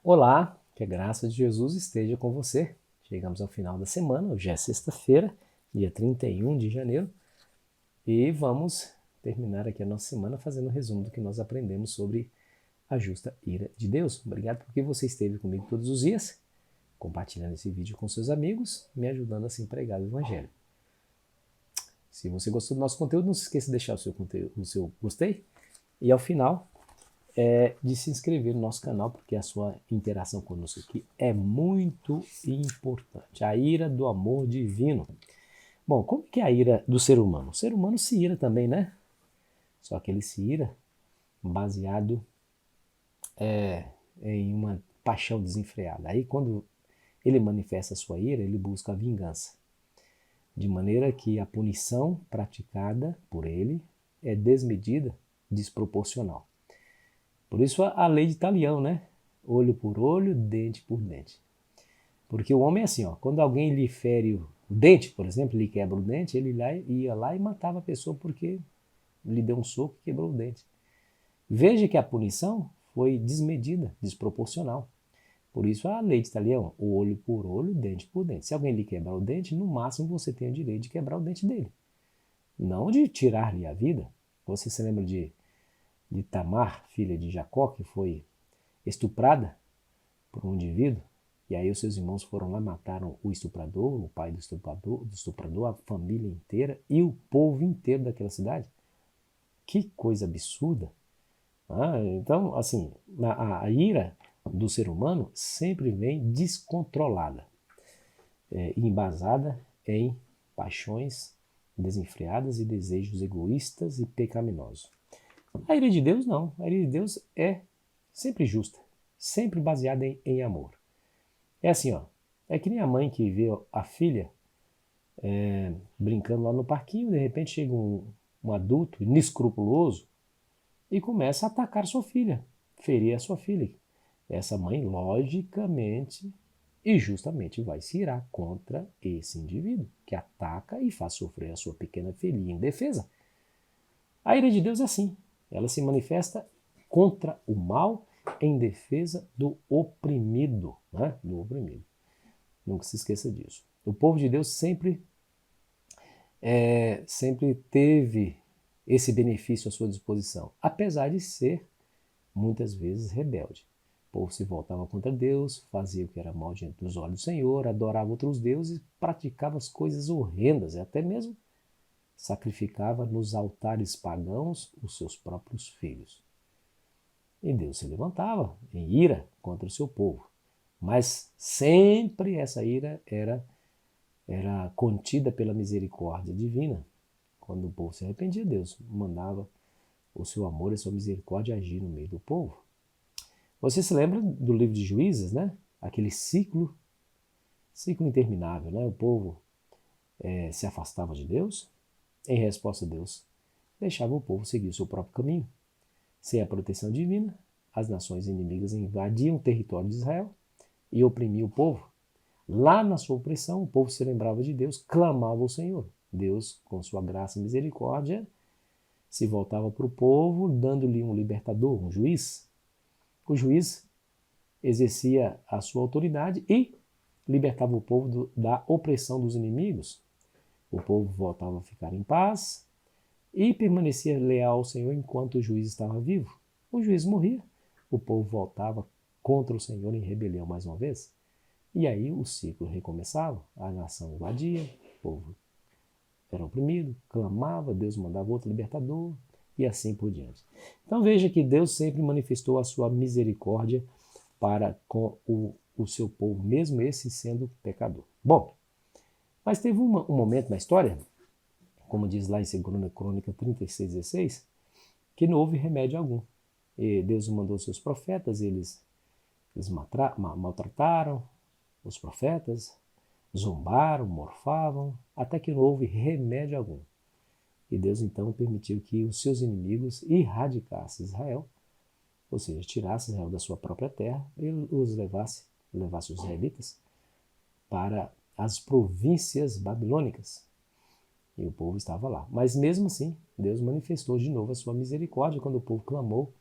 Olá, que a graça de Jesus esteja com você. Chegamos ao final da semana, hoje é sexta-feira, dia 31 de janeiro, e vamos terminar aqui a nossa semana fazendo um resumo do que nós aprendemos sobre a justa ira de Deus. Obrigado porque você esteve comigo todos os dias, compartilhando esse vídeo com seus amigos, me ajudando a se pregar o Evangelho. Se você gostou do nosso conteúdo, não se esqueça de deixar o seu gostei e ao final de se inscrever no nosso canal, porque a sua interação conosco aqui é muito importante. A ira do amor divino. Bom, como que é a ira do ser humano? O ser humano se ira também, né? Só que ele se ira baseado em uma paixão desenfreada. Aí quando ele manifesta a sua ira, ele busca a vingança. De maneira que a punição praticada por ele é desmedida, desproporcional. Por isso a lei de Talião, né? Olho por olho, dente por dente. Porque o homem é assim, ó, quando alguém lhe fere o dente, por exemplo, lhe quebra o dente, ele ia lá e matava a pessoa porque lhe deu um soco e quebrou o dente. Veja que a punição foi desmedida, desproporcional. Por isso a lei de Talião, o olho por olho, dente por dente. Se alguém lhe quebrar o dente, no máximo você tem o direito de quebrar o dente dele. Não de tirar-lhe a vida. Você se lembra de Tamar, filha de Jacó, que foi estuprada por um indivíduo, e aí os seus irmãos foram lá, mataram o estuprador, o pai do estuprador, a família inteira e o povo inteiro daquela cidade. Que coisa absurda! Então, assim, a ira do ser humano sempre vem descontrolada, embasada em paixões desenfreadas e desejos egoístas e pecaminosos. A ira de Deus não. A ira de Deus é sempre justa, sempre baseada em amor. É assim, ó. É que nem a mãe que vê a filha brincando lá no parquinho, de repente chega um adulto inescrupuloso e começa a atacar sua filha, ferir a sua filha. Essa mãe, logicamente e justamente, vai se irar contra esse indivíduo que ataca e faz sofrer a sua pequena filhinha indefesa. A ira de Deus é assim. Ela se manifesta contra o mal em defesa do oprimido, né? Do oprimido. Nunca se esqueça disso. O povo de Deus sempre teve esse benefício à sua disposição, apesar de ser muitas vezes rebelde. O povo se voltava contra Deus, fazia o que era mal diante dos olhos do Senhor, adorava outros deuses, praticava as coisas horrendas, e até mesmo sacrificava nos altares pagãos os seus próprios filhos. E Deus se levantava em ira contra o seu povo. Mas sempre essa ira era contida pela misericórdia divina. Quando o povo se arrependia, Deus mandava o seu amor e a sua misericórdia agir no meio do povo. Você se lembra do livro de Juízes, né? Aquele ciclo interminável, né? O povo se afastava de Deus. Em resposta a Deus, deixava o povo seguir o seu próprio caminho. Sem a proteção divina, as nações inimigas invadiam o território de Israel e oprimiam o povo. Lá na sua opressão, o povo se lembrava de Deus, clamava ao Senhor. Deus, com sua graça e misericórdia, se voltava para o povo, dando-lhe um libertador, um juiz. O juiz exercia a sua autoridade e libertava o povo da opressão dos inimigos. O povo voltava a ficar em paz e permanecia leal ao Senhor enquanto o juiz estava vivo. O juiz morria, o povo voltava contra o Senhor em rebelião mais uma vez. E aí o ciclo recomeçava, a nação invadia, o povo era oprimido, clamava, Deus mandava outro libertador e assim por diante. Então veja que Deus sempre manifestou a sua misericórdia para com o seu povo, mesmo esse sendo pecador. Bom, mas teve um momento na história, como diz lá em 2 Crônica 36:16, que não houve remédio algum. E Deus mandou seus profetas, eles maltrataram os profetas, zombaram, morfavam, até que não houve remédio algum. E Deus então permitiu que os seus inimigos erradicassem Israel, ou seja, tirasse Israel da sua própria terra e os levasse os israelitas para as províncias babilônicas. E o povo estava lá. Mas mesmo assim, Deus manifestou de novo a sua misericórdia quando o povo clamou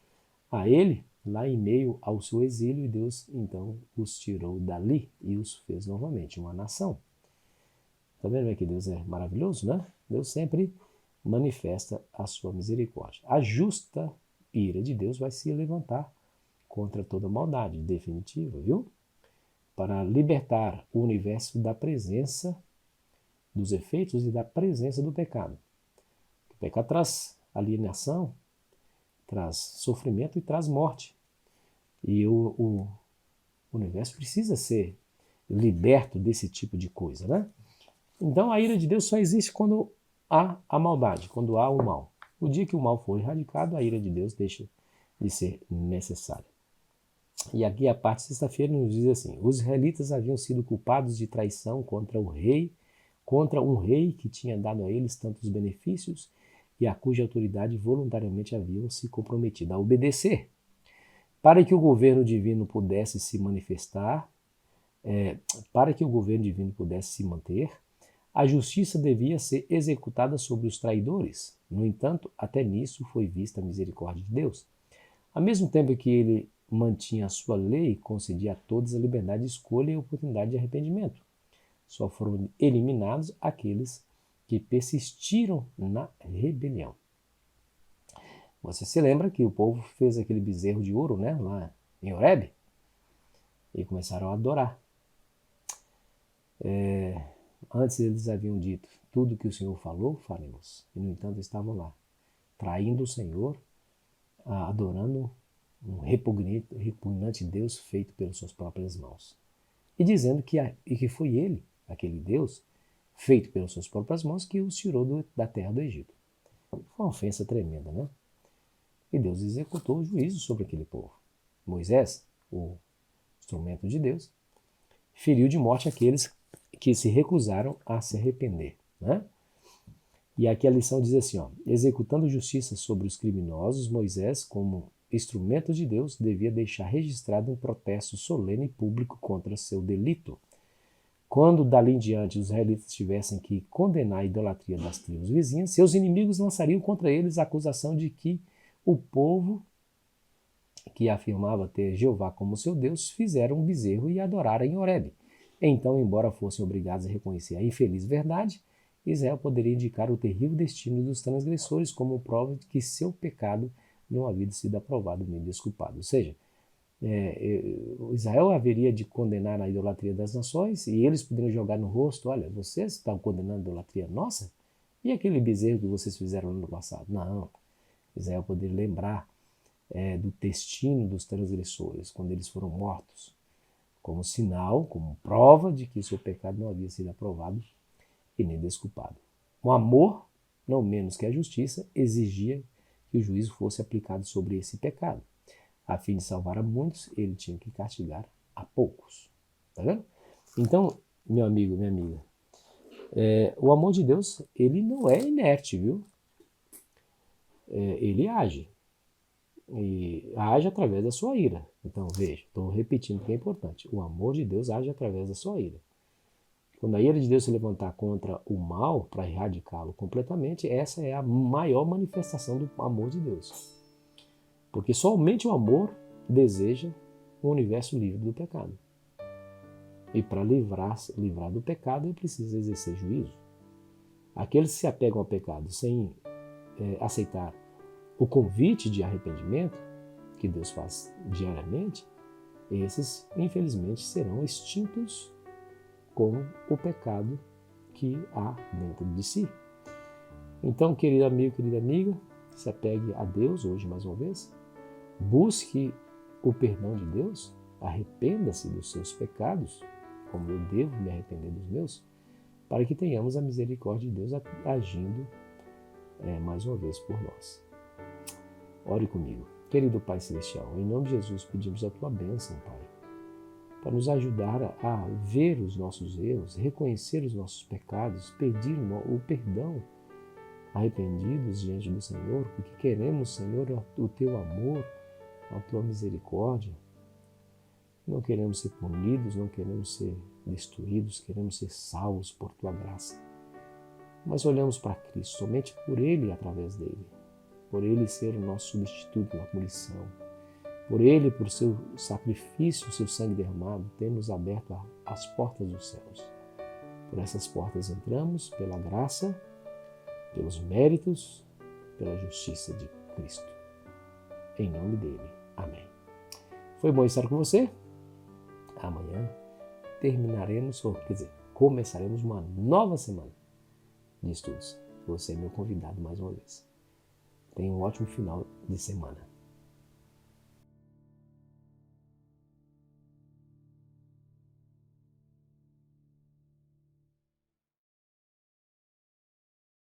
a ele lá em meio ao seu exílio, e Deus então os tirou dali e os fez novamente uma nação. Está vendo que Deus é maravilhoso, né? Deus sempre manifesta a sua misericórdia. A justa ira de Deus vai se levantar contra toda maldade definitiva, viu? Para libertar o universo da presença, dos efeitos e da presença do pecado. O pecado traz alienação, traz sofrimento e traz morte. E o universo precisa ser liberto desse tipo de coisa, né? Então a ira de Deus só existe quando há a maldade, quando há o mal. O dia que o mal for erradicado, a ira de Deus deixa de ser necessária. E aqui a parte de sexta-feira nos diz assim: os israelitas haviam sido culpados de traição contra um rei que tinha dado a eles tantos benefícios e a cuja autoridade voluntariamente haviam se comprometido a obedecer. Para que o governo divino pudesse se manifestar, para que o governo divino pudesse se manter, a justiça devia ser executada sobre os traidores. No entanto, até nisso foi vista a misericórdia de Deus. Ao mesmo tempo que ele mantinha a sua lei e concedia a todos a liberdade de escolha e a oportunidade de arrependimento. Só foram eliminados aqueles que persistiram na rebelião. Você se lembra que o povo fez aquele bezerro de ouro, né, lá em Horebe? E começaram a adorar. Antes eles haviam dito: tudo que o Senhor falou, faremos. E, no entanto, estavam lá, traindo o Senhor, adorando um repugnante Deus feito pelas suas próprias mãos. E dizendo que foi ele, aquele Deus, feito pelas suas próprias mãos, que os tirou da terra do Egito. Foi uma ofensa tremenda, né? E Deus executou o juízo sobre aquele povo. Moisés, o instrumento de Deus, feriu de morte aqueles que se recusaram a se arrepender, né? E aqui a lição diz assim, executando justiça sobre os criminosos, Moisés, como instrumento de Deus, devia deixar registrado um protesto solene e público contra seu delito. Quando dali em diante os israelitas tivessem que condenar a idolatria das tribos vizinhas, seus inimigos lançariam contra eles a acusação de que o povo que afirmava ter Jeová como seu Deus fizeram um bezerro e adoraram em Horebe. Então, embora fossem obrigados a reconhecer a infeliz verdade, Israel poderia indicar o terrível destino dos transgressores como prova de que seu pecado não havia sido aprovado nem desculpado. Ou seja, Israel haveria de condenar a idolatria das nações e eles poderiam jogar no rosto: olha, vocês estão condenando a idolatria nossa? E aquele bezerro que vocês fizeram no ano passado? Não. Israel poderia lembrar do destino dos transgressores, quando eles foram mortos, como sinal, como prova de que seu pecado não havia sido aprovado e nem desculpado. O amor, não menos que a justiça, exigia que o juízo fosse aplicado sobre esse pecado. A fim de salvar a muitos, ele tinha que castigar a poucos. Tá vendo? Então, meu amigo, minha amiga, o amor de Deus, ele não é inerte, viu? Ele age. E age através da sua ira. Então, veja, estou repetindo que é importante. O amor de Deus age através da sua ira. Quando a ira de Deus se levantar contra o mal para erradicá-lo completamente, essa é a maior manifestação do amor de Deus. Porque somente o amor deseja um universo livre do pecado. E para livrar do pecado, ele precisa exercer juízo. Aqueles que se apegam ao pecado sem aceitar o convite de arrependimento que Deus faz diariamente, esses, infelizmente, serão extintos com o pecado que há dentro de si. Então, querido amigo, querida amiga, se apegue a Deus hoje mais uma vez, busque o perdão de Deus, arrependa-se dos seus pecados, como eu devo me arrepender dos meus, para que tenhamos a misericórdia de Deus agindo mais uma vez por nós. Ore comigo. Querido Pai Celestial, em nome de Jesus pedimos a Tua bênção, Pai, para nos ajudar a ver os nossos erros, reconhecer os nossos pecados, pedir o perdão arrependidos diante do Senhor, porque queremos, Senhor, o Teu amor, a Tua misericórdia. Não queremos ser punidos, não queremos ser destruídos, queremos ser salvos por Tua graça. Mas olhamos para Cristo, somente por Ele e através dEle. Por Ele ser o nosso substituto na punição, Por Ele, por seu sacrifício, seu sangue derramado, temos aberto as portas dos céus. Por essas portas entramos pela graça, pelos méritos, pela justiça de Cristo. Em nome dele. Amém. Foi bom estar com você. Amanhã começaremos uma nova semana de estudos. Você é meu convidado mais uma vez. Tenha um ótimo final de semana.